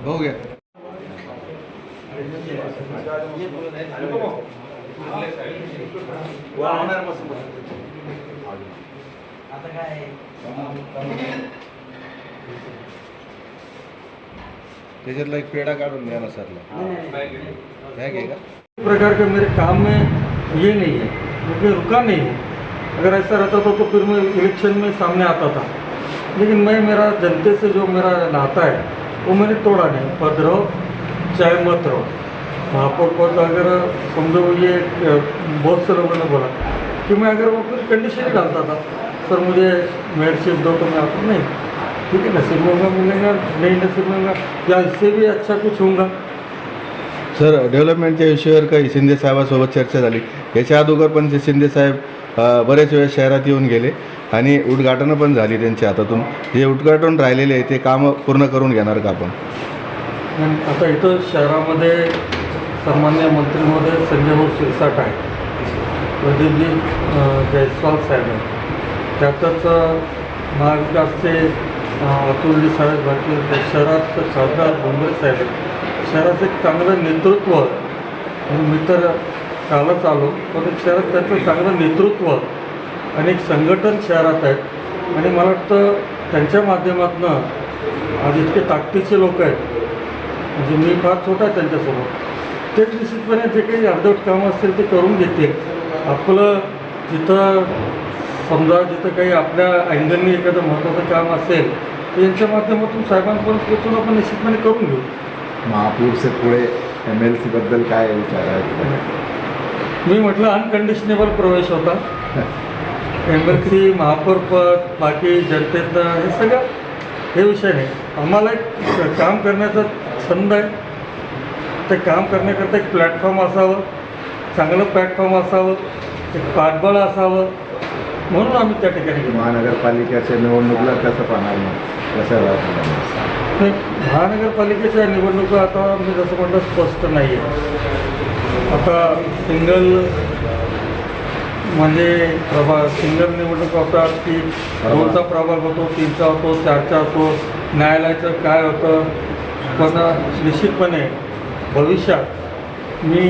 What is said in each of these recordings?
हो गया. त्याच्यातला एक पेड़ा काढून द्या ना सरला. बैग है का? प्रकार के मेरे काम में ये नहीं है, मुझे रुका नहीं है. अगर ऐसा रहता तो फिर मैं इलेक्शन में सामने आता था. लेकिन मैं मेरा जनते से जो मेरा नाता है वो मैंने तोड़ा नहीं. पद रहो चाहे मत रहो. महापौर पद अगर समझो ये बहुत से लोगों ने बोला कि मैं अगर वो फिर कंडीशन ही डालता था, सर मुझे मेयरशिप दो, तो मैं आता नहीं. ठीक है, नसीब में होगा मिलेगा, नहीं नसीब में होगा, या इससे भी अच्छा कुछ होगा. सर, डेव्हलपमेंटच्या विषयावर काही शिंदे साहेबांसोबत चर्चा झाली. याच्या अगोदर पण ते शिंदे साहेब बरेच वेळेस शहरात येऊन गेले आणि उद्घाटनं पण झाली त्यांच्या हातातून. जे उद्घाटन राहिलेले आहे ते कामं पूर्ण करून घेणार का आपण? आता इथं शहरामध्ये सन्मान्य मंत्री महोदय संजय भाऊ शिरसाट आहे, प्रदीपजी जयस्वाल साहेब आहे, त्यातच महाविकासचे अतुलजी साहेब भारतीय, शहरात खासदार बोंबरे साहेब आहेत. शहराचं एक चांगलं नेतृत्व, मी तर कालच आलो, पण शहरात त्यांचं चांगलं नेतृत्व आणि एक संघटन शहरात आहेत. आणि मला वाटतं त्यांच्या माध्यमातून आज इतके ताकदीचे लोक आहेत, म्हणजे मी फार छोटा आहे त्यांच्यासोबत, तेच निश्चितपणे जे काही अर्धवट कामं असतील ते करून घेतील. आपलं जिथं समजा जिथं काही आपल्या अँगलनी एखादं महत्त्वाचं काम असेल तर यांच्या माध्यमातून साहेबांपर्यंत पोचून आपण निश्चितपणे करून घेऊ. महापूरचे पुढे MLC बद्दल काय विचार आहे? मी म्हटलं अनकंडिशनेबल प्रवेश होता. MLC, महापौर पद, बाकी जनतेतनं हे सगळं हे विषय नाही. आम्हाला एक काम करण्याचा छंद आहे. ते काम करण्याकरता एक प्लॅटफॉर्म असावं, चांगलं प्लॅटफॉर्म असावं, एक पाठबळ असावं, म्हणून आम्ही त्या ठिकाणी गेलो. महानगरपालिकेच्या निवडणुकीला कसं पाहणार मग? कसं नाही, महानगरपालिकेच्या निवडणुका आता मी जसं म्हटलं स्पष्ट नाही आहे. आता सिंगल म्हणजे सिंगल निवडणूक होतात की 2चा प्रभाग होतो, 3चा होतो, 4चा होतो, न्यायालयाचं काय होतं. पण निश्चितपणे भविष्यात मी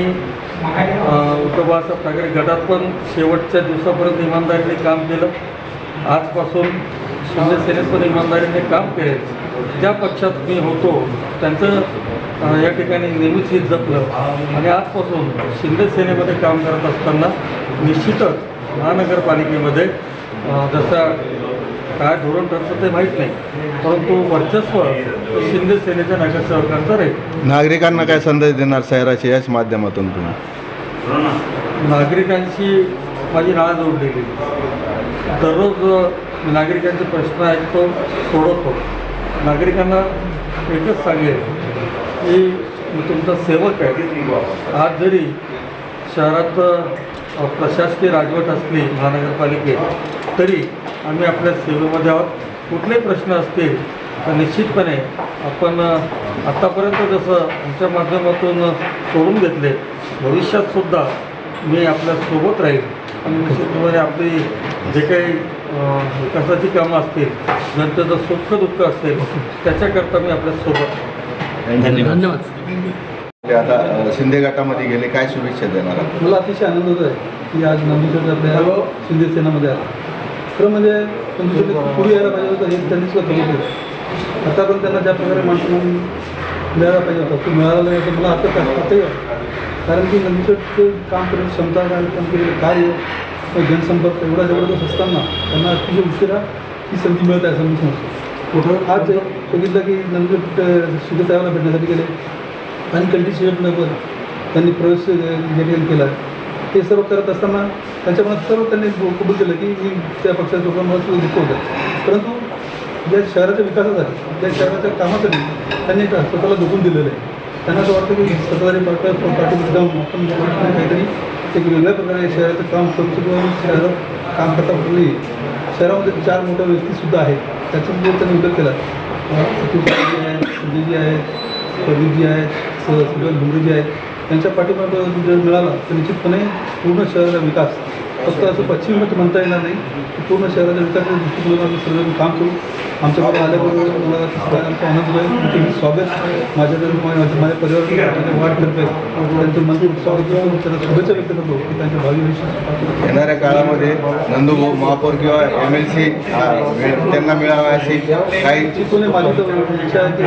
उद्धव बाळासाहेब ठाकरे गटात पण शेवटच्या दिवसापर्यंत इमानदारीने काम केलं. आजपासून शिंदे सेनेत पण इमानदारीने काम केले. ज्या पक्षात मी होतो त्यांचं या ठिकाणी नेहमीच हित जपलं आणि आजपासून शिंदे सेनेमध्ये काम करत असताना निश्चितच महानगरपालिकेमध्ये जसं काय धोरण ठरतं ते माहीत नाही, परंतु वर्चस्व शिंदे सेनेच्या नगरसेवकांचं राहील. नागरिकांना काय संदेश देणार शहराच्या याच माध्यमातून तुम्ही? नागरिकांशी माझी नाळ जोडलेली. दररोज नागरिकांचे प्रश्न ऐकतो, सोडवतो. नागरिकांना एकच सांगेल की मी तुमचा सेवक आहे. आज जरी शहरात प्रशासकीय राजवट असली महानगरपालिकेत तरी आम्ही आपल्या सेवेमध्ये आहोत. कुठलेही प्रश्न असतील तर निश्चितपणे आपण आत्तापर्यंत जसं आमच्या माध्यमातून सोडून घेतले, भविष्यातसुद्धा मी आपल्यासोबत राहील. आणि निश्चितपणे आपली जे काही विकासाची कामं असतील, जनतेचं सुख दुःख असेल, त्याच्याकरता मी आपल्यासोबत. धन्यवाद. आता शिंदे गटामध्ये गेले, काय शुभेच्छा देणार? मला अतिशय आनंद होत आहे की आज नंदुरबार आपल्या शिंदे सेनामध्ये आला. खरं म्हणजे नंदुरबार पुढे यायला पाहिजे होतं हे त्यांनीच ठरवलं. आता पण त्यांना ज्या प्रकारे माणसांना मिळायला पाहिजे होता तो मिळाला नाही असं मला आताही कारण की नंदुरबारचं काम करण्याची क्षमता काय, काम केलेलं कार्य, जनसंपर्क एवढा जबरदस्त असताना त्यांना अतिशय उशिरा ही संधी मिळत आहे असं मी समजतो. आज बघितलं की नंदुरबार शिंदे साहेबांना भेटण्यासाठी गेले आणि कंडिशनवर त्यांनी प्रवेश ठिकाणी केला. हे सर्व करत असताना त्यांच्या मनात सर्व त्यांनी कबूल केलं की मी त्या पक्षाच्या लोकांना दुःख होतं. परंतु ज्या शहराच्या विकासासाठी, ज्या शहराच्या कामासाठी त्यांनी स्वतःला झोकून दिलेलं आहे. त्यांना असं वाटतं की सत्ताधारी पार्टीमध्ये जाऊन आपण काहीतरी एक वेगळ्या प्रकारे शहराचं काम करू शकतो आणि शहरात काम करता पूर्वी शहरामध्ये 4 मोठ्या व्यक्तीसुद्धा आहेत. त्याच्यामध्ये त्यांनी उल्लेख केला. अतुलजी आहेत, संजयजी आहेत, प्रदीपजी आहेत, सुजल भुमरेजी आहेत. त्यांच्या पाठीमागं जर मिळाला तर निश्चितपणे पूर्ण शहराचा विकास फक्त असं पश्चिमेमध्ये म्हणता येणार नाही. पूर्ण शहराच्या विकासाच्या दृष्टिकोनातून सर्व काम करू आमच्याकडे आल्याबरोबर मला आमचा आनंद आहे की स्वागत माझ्या परिवाराच्या वाढतर्फे त्यांचं मनपूर्वक स्वागत करतो, त्यांना शुभेच्छा व्यक्त करतो की त्यांच्या भावी आयुष्यात येणाऱ्या काळामध्ये नंदुभाऊ महापौर किंवा MLC त्यांना मिळावा अशी काही चिकून माझी तर इच्छा आहे की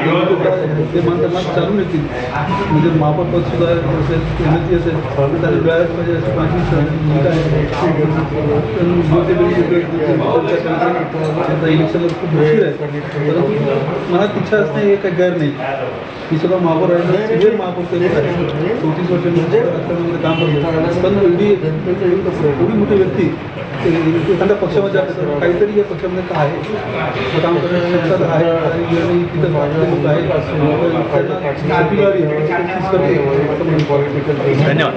ते माणसांना चालून येतील, म्हणजे महापौर पद सुद्धा असेल, MLC असेल, त्यांना मिळायला पाहिजे अशी माझी भूमिका आहे. त्यांचा इलेक्शनला खूप मुश्किल आहे, परंतु मनात इच्छा असणे हे काही गैर नाही. मी सुद्धा महापौर आहे, सिनियर महापौर ते आहे, 34 वर्ष राजकारणामध्ये काम करतो, पण एवढी मोठी व्यक्ती एखाद्या पक्षामध्ये असतं, काहीतरी या पक्षामध्ये काय आहे काम करण्याचं आहे आणि तिथं लोक आहेत. धन्यवाद.